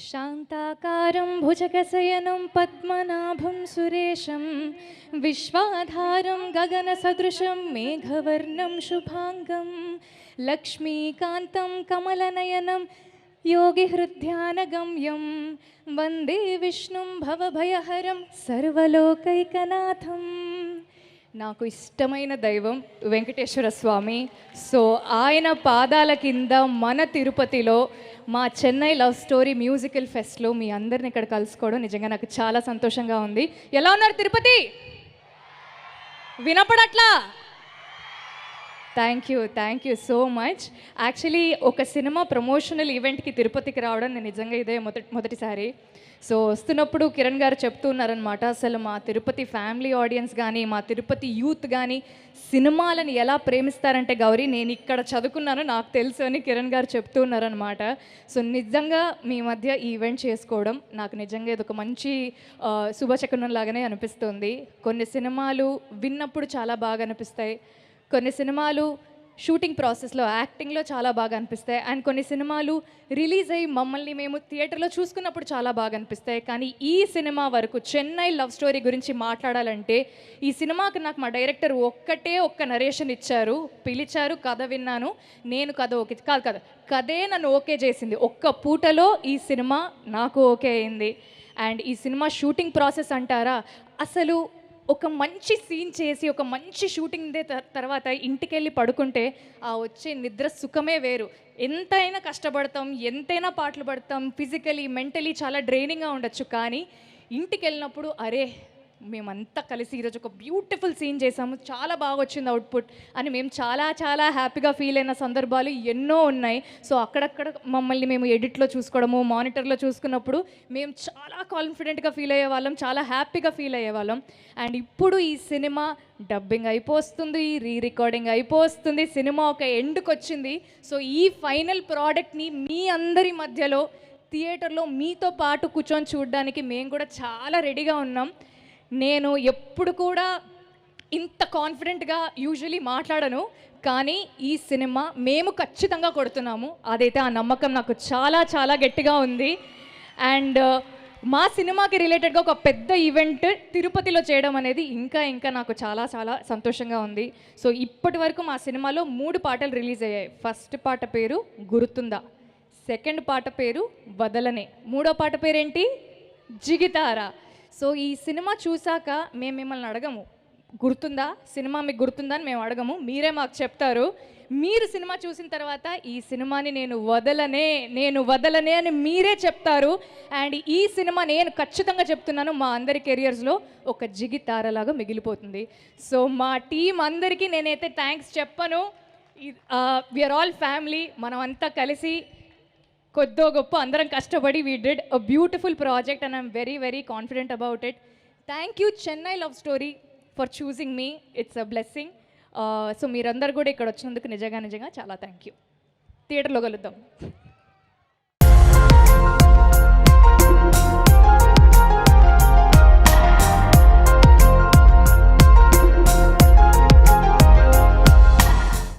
శాంతాకారం భుజగశయనం పద్మనాభం సురేశం విశ్వాధారం గగనసదృశం మేఘవర్ణం శుభాంగం లక్ష్మీకాంతం కమలనయనం యోగిహృద్ధ్యానగమ్యం వందే విష్ణుం భవభయహరం సర్వలోకైకనాథం. నాకు ఇష్టమైన దైవం వెంకటేశ్వర స్వామి. సో ఆయన పాదాల కింద మన తిరుపతిలో మా చెన్నై లవ్ స్టోరీ మ్యూజికల్ ఫెస్ట్లో మీ అందరిని ఇక్కడ కలుసుకోవడం నిజంగా నాకు చాలా సంతోషంగా ఉంది. ఎలా ఉన్నారు తిరుపతి? వినపడట్లా? Thank you so much. Actually ఒక సినిమా ప్రమోషనల్ ఈవెంట్కి తిరుపతికి రావడం నేను నిజంగా ఇదే మొదటిసారి. సో వస్తున్నప్పుడు కిరణ్ గారు చెప్తూ ఉన్నారనమాట, అసలు మా తిరుపతి ఫ్యామిలీ ఆడియన్స్ కానీ మా తిరుపతి యూత్ కానీ సినిమాలను ఎలా ప్రేమిస్తారంటే గౌరీ నేను ఇక్కడ చదువుకున్నాను నాకు తెలుసు అని కిరణ్ గారు చెప్తూ ఉన్నారనమాట. సో నిజంగా మీ మధ్య ఈ ఈవెంట్ చేసుకోవడం నాకు నిజంగా ఇది ఒక మంచి శుభశకునం లాగానే అనిపిస్తుంది. కొన్ని సినిమాలు విన్నప్పుడు చాలా బాగా అనిపిస్తాయి, కొన్ని సినిమాలు షూటింగ్ ప్రాసెస్లో యాక్టింగ్లో చాలా బాగా అనిపిస్తాయి, అండ్ కొన్ని సినిమాలు రిలీజ్ అయ్యి మమ్మల్ని మేము థియేటర్లో చూసుకున్నప్పుడు చాలా బాగా అనిపిస్తాయి. కానీ ఈ సినిమా వరకు చెన్నై లవ్ స్టోరీ గురించి మాట్లాడాలంటే ఈ సినిమాకి నాకు మా డైరెక్టర్ ఒక్క నరేషన్ ఇచ్చారు, పిలిచారు, కథ విన్నాను, నేను కథ ఓకే కాదు కథే నన్ను ఓకే చేసింది. ఒక్క పూటలో ఈ సినిమా నాకు ఓకే అయింది. అండ్ ఈ సినిమా షూటింగ్ ప్రాసెస్ అంటారా, అసలు ఒక మంచి సీన్ చేసి ఒక మంచి షూటింగ్ తర్వాత ఇంటికి వెళ్ళి పడుకుంటే ఆ వచ్చే నిద్ర సుఖమే వేరు. ఎంతైనా కష్టపడతాం, ఎంతైనా పాటలు పడతాం, ఫిజికలీ మెంటలీ చాలా డ్రైనింగ్గా ఉండొచ్చు, కానీ ఇంటికి వెళ్ళినప్పుడు అరే మేమంతా కలిసి ఈరోజు ఒక బ్యూటిఫుల్ సీన్ చేసాము, చాలా బాగా వచ్చింది అవుట్పుట్ అని మేము చాలా హ్యాపీగా ఫీల్ అయిన సందర్భాలు ఎన్నో ఉన్నాయి. సో అక్కడక్కడ మమ్మల్ని మేము ఎడిట్లో చూసుకోవడము, మానిటర్లో చూసుకున్నప్పుడు మేము చాలా కాన్ఫిడెంట్గా ఫీల్ అయ్యేవాళ్ళం, చాలా హ్యాపీగా ఫీల్ అయ్యేవాళ్ళం. అండ్ ఇప్పుడు ఈ సినిమా డబ్బింగ్ అయిపోతుంది, రికార్డింగ్ అయిపోతుంది, సినిమా ఒక ఎండ్కి వచ్చింది. సో ఈ ఫైనల్ ప్రోడక్ట్ని మీ అందరి మధ్యలో థియేటర్లో మీతో పాటు కూర్చొని చూడడానికి మేము కూడా చాలా రెడీగా ఉన్నాం. నేను ఎప్పుడు కూడా ఇంత కాన్ఫిడెంట్గా యూజువలీ మాట్లాడను, కానీ ఈ సినిమా మేము ఖచ్చితంగా కొడుతున్నాము, అదైతే ఆ నమ్మకం నాకు చాలా గట్టిగా ఉంది. అండ్ మా సినిమాకి రిలేటెడ్గా ఒక పెద్ద ఈవెంట్ తిరుపతిలో చేయడం అనేది ఇంకా నాకు చాలా సంతోషంగా ఉంది. సో ఇప్పటి వరకు మా సినిమాలో 3 పాటలు రిలీజ్ అయ్యాయి. ఫస్ట్ పాట పేరు గుర్తుందా, సెకండ్ పాట పేరు వదలనే, మూడో పాట పేరేంటి జిగితారా. సో ఈ సినిమా చూసాక మేము మిమ్మల్ని అడగము గుర్తుందా, సినిమా మీకు గుర్తుందా అని మేము అడగము, మీరే మాకు చెప్తారు. మీరు సినిమా చూసిన తర్వాత ఈ సినిమాని నేను వదలనే అని మీరే చెప్తారు. అండ్ ఈ సినిమా నేను ఖచ్చితంగా చెప్తున్నాను మా అందరి కెరియర్స్లో ఒక జిగితారలాగా మిగిలిపోతుంది. సో మా టీం అందరికీ నేనైతే థ్యాంక్స్ చెప్పను. వీఆర్ ఆల్ ఫ్యామిలీ, మనం అంతా కలిసి కొద్దో గొప్ప అందరం కష్టపడి we did a beautiful project and I'm very confident about it. Thank you Chennai love story for choosing me, it's a blessing. So మీరందరూ కూడా ఇక్కడ వచ్చినందుకు నిజంగా చాలా థ్యాంక్ యూ. థియేటర్లో కలుద్దాం.